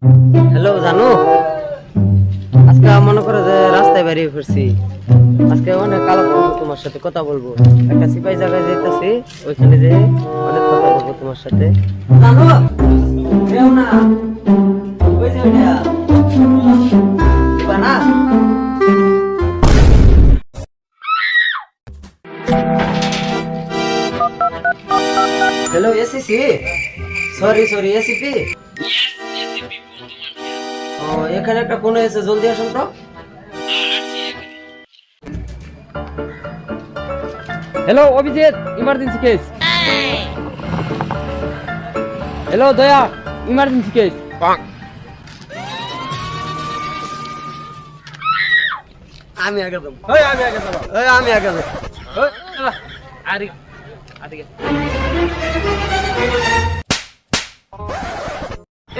Hello জানো, আজকে মনে করো যে রাস্তায় বেরিয়ে ফিরছি। আজকে অনেক কালো বলবো, তোমার সাথে কথা বলবো। একটা সিপাহী জায়গায় যেতেছি, ওইখানে যে অনেক কথা বলবো তোমার সাথে। জানো কেউ না, ওই যে ওইটা দিবা না। Hello ACC, sorry ACP. ও এখানে একটা ফোন এসে, জলদি আসুন তো। Hello Abhijit, emergency case. Hello Daya, emergency case. আমি আগে দেবো, আমি আগে যাবো। আমি আগে দেবো। আরে আদিকে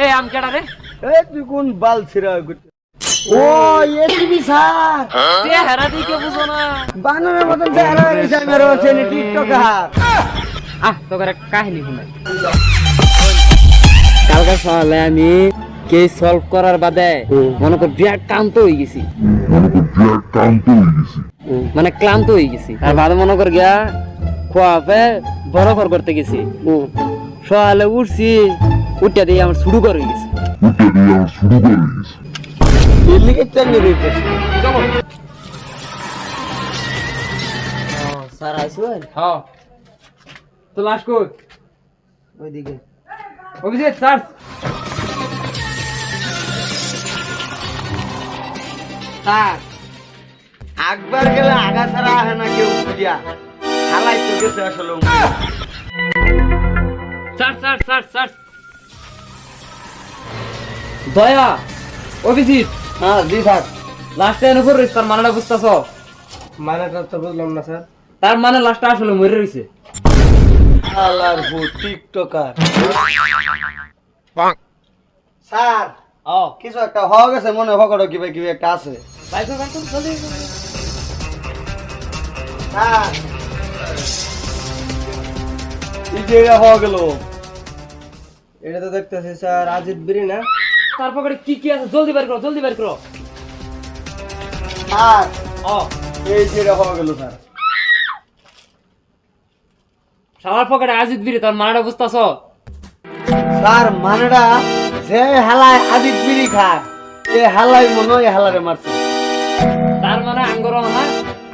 এ আম কেডা রে? তুই কোন বাল ছিড়া? ও এসিবি স্যার, তে হেরা দিকে বুঝো না। বানরের মতন চেহারা হয়ে গেছে, মেরো ছেলে টিকটকার। তোকে একটা কাহিনী শুনাই। কালকে সকালে আমি কেস সলভ করার বাদে মনে কর বিরাট ক্লান্ত হয়ে গেছি, মানে ক্লান্ত হয়ে গেছি। আর বাদে মনে কর গিয়া খোয়াপে বড় ঘর করতে গেছি। সকালে উঠছি, উঠটা দিয়ে আমার শুরু করে গেছি। চলো স্যার আইসুন হ্যাঁ, তো লাস্ট কর ওইদিকে। অভিজিৎ স্যার। স্যার একবার গেলে আগা ছাড়া আহে না কেউ বুঝিয়া, হালাই তো গেছে আসলে। স্যার স্যার স্যার স্যার দয়া অভিজিৎ। হ্যাঁ জি স্যার। লাস্টে এনে করে তার মানেটা বুঝতেছ? মানেটা তো বুঝলাম না স্যার। তার মানে লাস্টটা আসলে মরে রইছে। আলার ভূ টিকটকার। স্যার ও কিছু একটা হওয়া গেছে মনে হয়, পকেটে কি একটা আছে। বাইকো বাইকো জলদি স্যার এই যে এটা হওয়া গেল, এটা তো দেখতেছি স্যার আজিত বিরি না। তার পকেটে কি কি আছে জলদি বের করো, জলদি বের করো। স্যার ও এই যে এটা হওয়া গেল স্যার। আমার পকেটে আজিত বিরি, তার মানেটা বুঝতেছ? স্যার মানেটা যে হালায় আজিত বিরি খায়, এ হালাই মনে হয় হালারে মারছে। তার মানে আঙ্গর না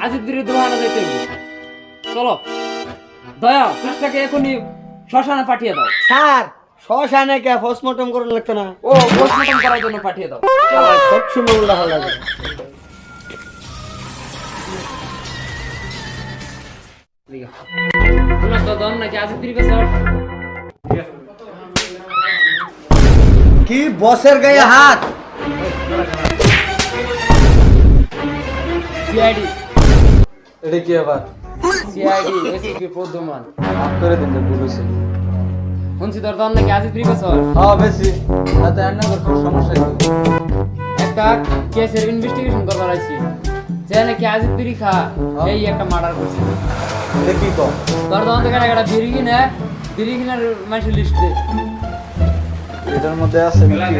আজিত বিরি দোকানে যেতে হবে। চলো দয়া, পুলিশটাকে এখনই শ্মশানে পাঠিয়ে দাও। স্যার শ্মশানে কে পোস্টমর্টম করার লাগতো না? ও পোস্টমর্টম করার জন্য পাঠিয়ে দাও। সব সময় উল্টা হল লাগে। তোমার তো দম নাকি আজিত বিরি পেছর? কি বসের গায়ে হাত? সিআইডি এটা কি আবার? CID SP Pradyuman. মাফ করে দিন, ভুল হয়েছে। শুনছি তোর দম নাকি আজিত বিরি পেছর। হ্যাঁ বেশি, তাতে রান্না করতে সমস্যা কি? একটা কেসের ইনভেস্টিগেশন করবার আইছি, যে নাকি আজিত বিরি খা এই একটা মার্ডার করছে। এটা কি কর? তোর দোকান থেকে একটা বিড়ি কিনে, বিড়ি কিনার মানুষের লিস্ট দে। এটার মধ্যে আছে নাকি?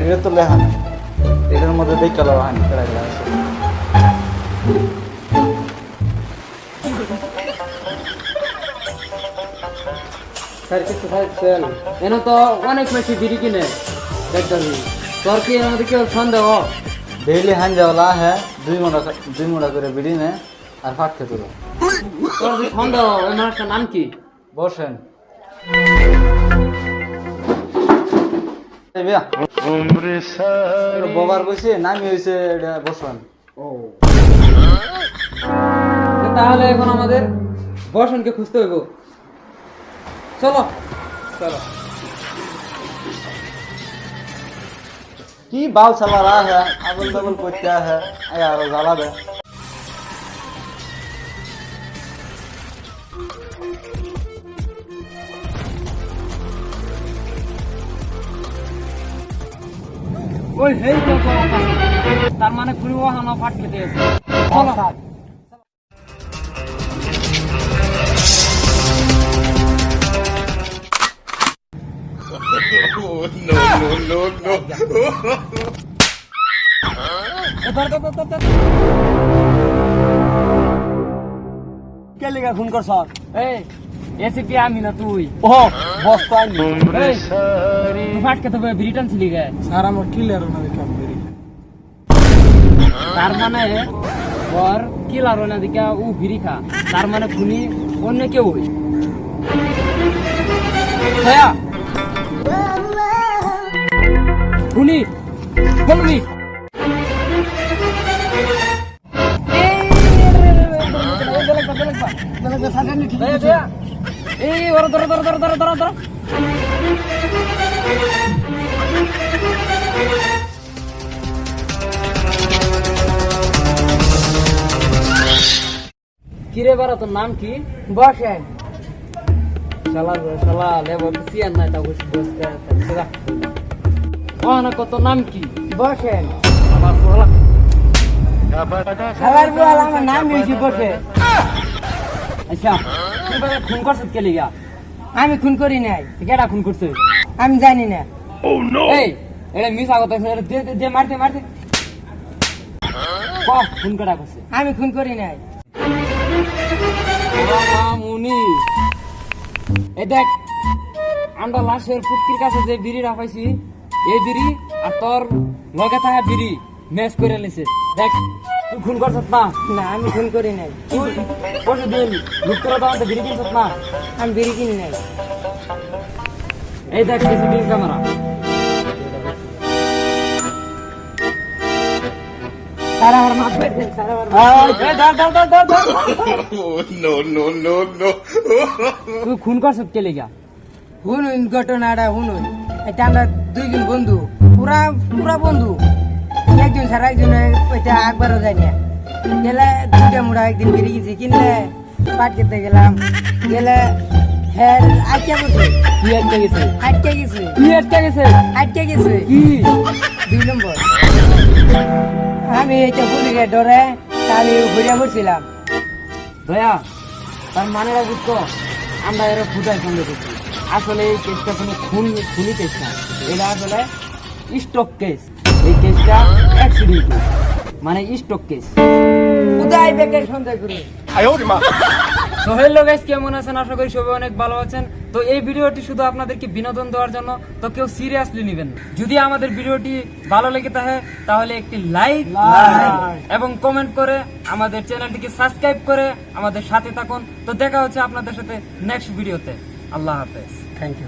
এটা তো লেখা না, এটার মধ্যে দেখা লওয়া হয়নি কেডা কেডা আছে। স্যার কিছু খাইছেন? এনে তো অনেক বেশি বিড়ি কিনে দেখতে হবে। তোর কি এর মধ্যে কেউ সন্দেহ? ডেইলি হান যাওয়ালা হ্যাঁ, 2 মোটা করে বিড়ি নে আর ফাট খেতে দেবো। তোর যে সন্দেহ, ওই মানুষটার নাম কি? বসেন। বোবার বসে নামি হয়েছে, এটা বসেন। তাহলে এখন আমাদের বসনকে খুঁজতে হইব। চলো চলো। কি বাল চালা रहा है, अबल दबल করতে है यार, জ্বালা দে। ওই হেই তো তার মানে খুঁড়ি ওহানো ফাট খেতে আছে। চলো কে লিগা খুন করছ? এই এসিপি আমি না তুই ও বস পাইনি। এই তুই ফাটকে তো বিরিটান ছিলি গে স্যার আমার ক্লিয়ার না দেখে আমি বেরি। তার মানে ওর কিলার না দিকা ও বিড়ি খা, তার মানে খুনি অন্য কেউ হই। দয়া খুনি খুনি এই ওরা ধরো ধরো ধরো ধরো ধরো ধরো কিরে বারা তোর নাম কি? বসেন। শালা শালা লেবো সিয়ান নাই তা বসে বসে সেটা ও না কত নাম কি? বসেন। আমার শালা খাবার বল আমার নাম হয়েছে বসে। আচ্ছা তুই বারে খুন করছিস কে লিগা? আমি খুন করি নাই, কেডা খুন করছিস? আমি জানি না। এই এটা মিস আগত দে দে মারতে মারতে কো খুন কেডা করছিস? আমি খুন করি নাই। মুনি এই দেখ আমরা লাশের পুটকির কাছে যে বিড়ি রাখাইছি এই বিড়ি আর তোর লগে থাকা বিড়ি ম্যাচ করে নিছে। দেখ তুই খুন করছিস না? না আমি খুন করি নাই। তুই প্রতিদিন লুক্তরা দাঁড়াতে বিড়ি কিনছিস না? আমি বিড়ি কিনি নাই। এই দেখ সিসিটিভি ক্যামেরা। স্যার আমার মাফ করে দেন, স্যার আমার তুই খুন করছিস কে লিগা? শুনুন ঘটনাটা শুনুন। এটা আমরা দুইজন বন্ধু, পুরা পুরা বন্ধু। একজন স্যার একজন ওইটা একবারও যাই না। গেলে দুটা মুড়া একদিন বেরিয়ে গেছি, কিনলে পাট খেতে গেলাম, গেলে হ্যাঁ আটকে গেছে, কি আটকে গেছে? আটকে গেছে, কি আটকে গেছে? আটকে গেছে কি? 2 নম্বর। আমি এটা পুলিশে ডরে আমি ঘুরিয়া পড়ছিলাম। দয়া তার মানেরা বুঝতো আমরা এর খুদাই সঙ্গে করছি। আসলে এই কেসটা কোনো খুনি কেস না, এটা আসলে স্টক কেস। এই কেসটা অ্যাক্সিডেন্ট মানে স্টক কেস। উদয় বেকের সন্দেহ করি। তো হ্যালো গাইস, কেমন আছেন? আশা করি সবাই অনেক ভালো আছেন। তো এই ভিডিওটি শুধু আপনাদেরকে বিনোদন দেওয়ার জন্য, তো কেউ সিরিয়াসলি নেবেন না। যদি আমাদের ভিডিওটি ভালো লেগে থাকে তাহলে একটি লাইক এবং কমেন্ট করে আমাদের চ্যানেলটিকে সাবস্ক্রাইব করে আমাদের সাথে থাকুন। তো দেখা হচ্ছে আপনাদের সাথে নেক্সট ভিডিওতে। আল্লাহ হাফেজ। Thank you.